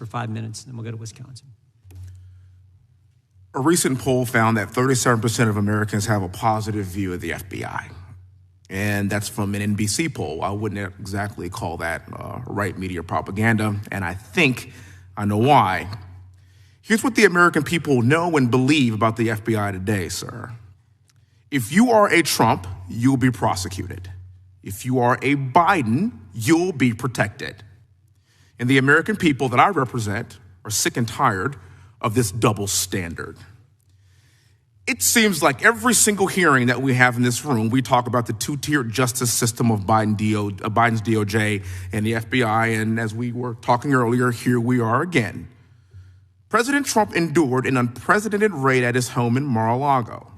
for 5 minutes, and then we'll go to Wisconsin. A recent poll found that 37% of Americans have a positive view of the FBI. And that's from an NBC poll. I wouldn't exactly call that right media propaganda, and I think I know why. Here's what the American people know and believe about the FBI today, sir. If you are a Trump, you'll be prosecuted. If you are a Biden, you'll be protected. And the American people that I represent are sick and tired of this double standard. It seems like every single hearing that we have in this room, we talk about the two-tiered justice system of Biden's DOJ and the FBI, and as we were talking earlier, here we are again. President Trump endured an unprecedented raid at his home in Mar-a-Lago.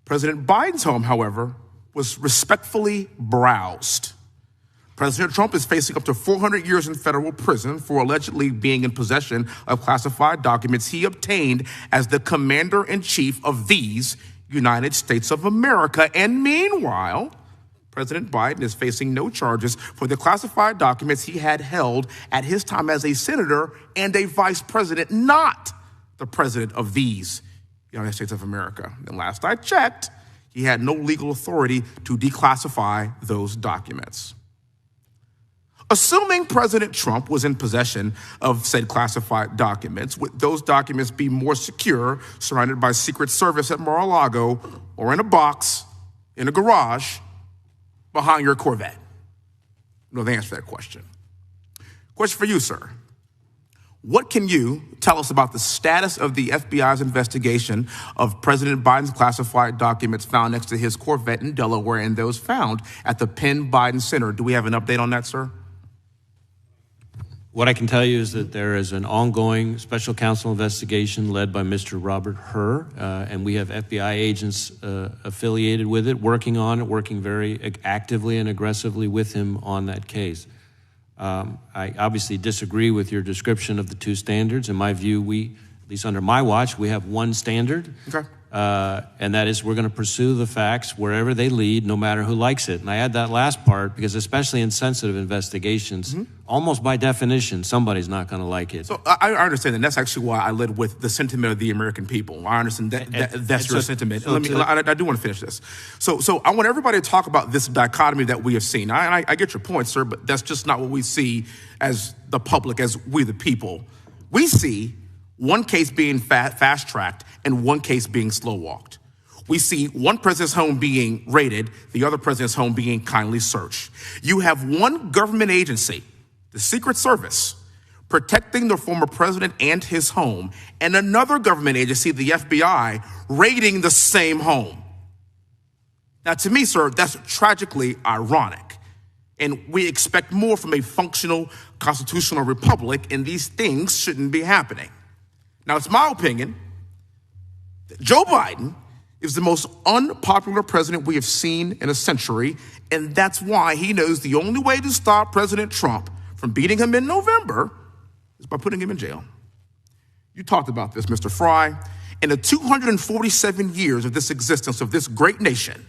President Biden's home, however, was respectfully browsed. President Trump is facing up to 400 years in federal prison for allegedly being in possession of classified documents he obtained as the commander-in-chief of these United States of America. And meanwhile, President Biden is facing no charges for the classified documents he had held at his time as a senator and a vice president, not the president of these United States of America. And last I checked, he had no legal authority to declassify those documents. Assuming President Trump was in possession of said classified documents, would those documents be more secure, surrounded by Secret Service at Mar-a-Lago, or in a box, in a garage, behind your Corvette? You know the answer to that question. Question for you, sir. What can you tell us about the status of the FBI's investigation of President Biden's classified documents found next to his Corvette in Delaware and those found at the Penn Biden Center? Do we have an update on that, sir? What I can tell you is that there is an ongoing special counsel investigation led by Mr. Robert Hur, and we have FBI agents affiliated with it, working on it, working very actively and aggressively with him on that case. I obviously disagree with your description of the two standards. In my view, at least under my watch, we have one standard. Okay. And that is we're going to pursue the facts wherever they lead, no matter who likes it. And I add that last part because especially in sensitive investigations, almost by definition, somebody's not going to like it. So I understand, and that's actually why I led with the sentiment of the American people. I understand that's your sentiment. I do want to finish this. So I want everybody to talk about this dichotomy that we have seen. I get your point, sir, but that's just not what we see as the public, as we the people. We see one case being fast-tracked and one case being slow-walked. We see one president's home being raided, the other president's home being kindly searched. You have one government agency, the Secret Service, protecting the former president and his home, and another government agency, the FBI, raiding the same home. Now, to me, sir, that's tragically ironic. And we expect more from a functional constitutional republic, and these things shouldn't be happening. Now, it's my opinion that Joe Biden is the most unpopular president we have seen in a century, and that's why he knows the only way to stop President Trump from beating him in November is by putting him in jail. You talked about this, Mr. Fry. In the 247 years of this existence of this great nation,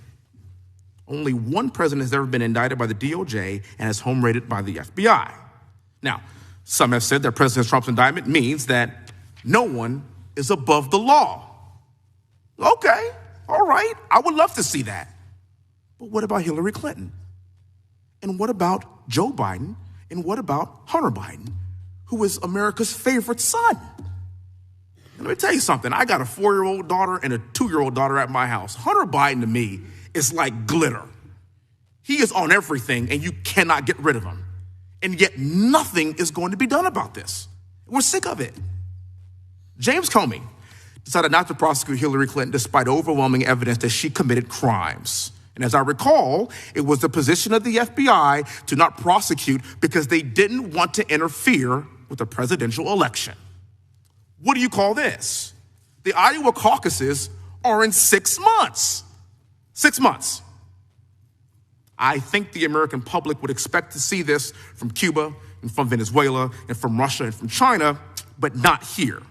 only one president has ever been indicted by the DOJ and his home raided by the FBI. Now, some have said that President Trump's indictment means that no one is above the law. Okay, all right, I would love to see that. But what about Hillary Clinton? And what about Joe Biden? And what about Hunter Biden, who is America's favorite son? And let me tell you something. I got a 4-year-old daughter and a 2-year-old daughter at my house. Hunter Biden to me is like glitter. He is on everything and you cannot get rid of him. And yet nothing is going to be done about this. We're sick of it. James Comey decided not to prosecute Hillary Clinton despite overwhelming evidence that she committed crimes. And as I recall, it was the position of the FBI to not prosecute because they didn't want to interfere with the presidential election. What do you call this? The Iowa caucuses are in 6 months. 6 months. I think the American public would expect to see this from Cuba and from Venezuela and from Russia and from China, but not here.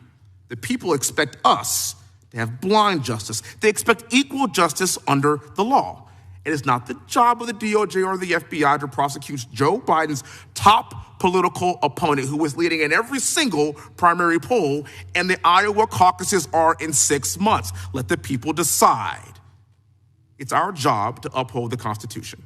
The people expect us to have blind justice. They expect equal justice under the law. It is not the job of the DOJ or the FBI to prosecute Joe Biden's top political opponent, who is leading in every single primary poll, and the Iowa caucuses are in 6 months. Let the people decide. It's our job to uphold the Constitution.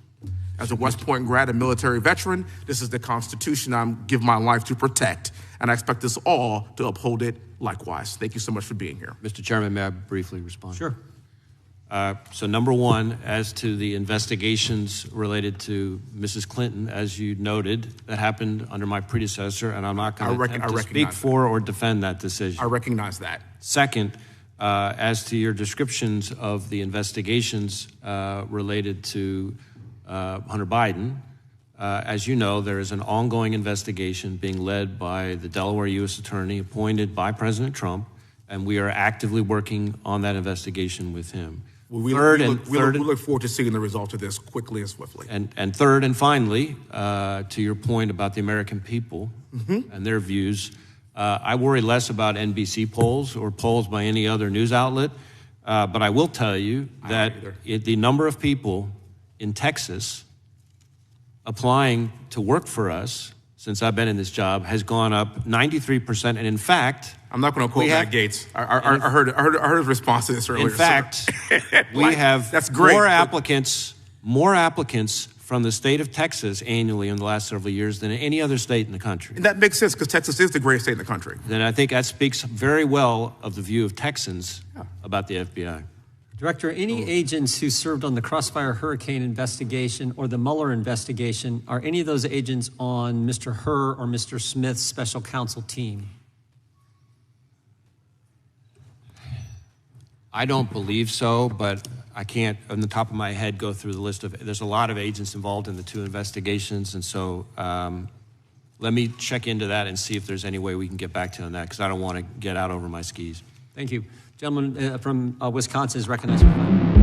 As a West Point grad and military veteran, this is the Constitution I give my life to protect, and I expect us all to uphold it likewise. Thank you so much for being here. Mr. Chairman, may I briefly respond? Sure. So number one, as to the investigations related to Mrs. Clinton, as you noted, that happened under my predecessor, and I'm not going to speak for or defend that decision. I recognize that. Second, as to your descriptions of the investigations related to Hunter Biden, as you know, there is an ongoing investigation being led by the Delaware U.S. Attorney appointed by President Trump, and we are actively working on that investigation with him. We look forward to seeing the results of this quickly and swiftly. And third and finally, to your point about the American people and their views, I worry less about NBC polls or polls by any other news outlet, but I will tell you that the number of people in Texas applying to work for us since I've been in this job has gone up 93%, and in fact, I'm not going to quote Matt Gaetz. I heard his response to this earlier. In fact, we have more applicants from the state of Texas annually in the last several years than any other state in the country. And that makes sense because Texas is the greatest state in the country. Then I think that speaks very well of the view of Texans about the FBI. Director, any agents who served on the Crossfire Hurricane investigation or the Mueller investigation, are any of those agents on Mr. Hur or Mr. Smith's special counsel team? I don't believe so, but I can't, on the top of my head, go through the list of, there's a lot of agents involved in the two investigations, and so let me check into that and see if there's any way we can get back to you on that, because I don't want to get out over my skis. Thank you. Gentleman from Wisconsin is recognized for 5 minutes.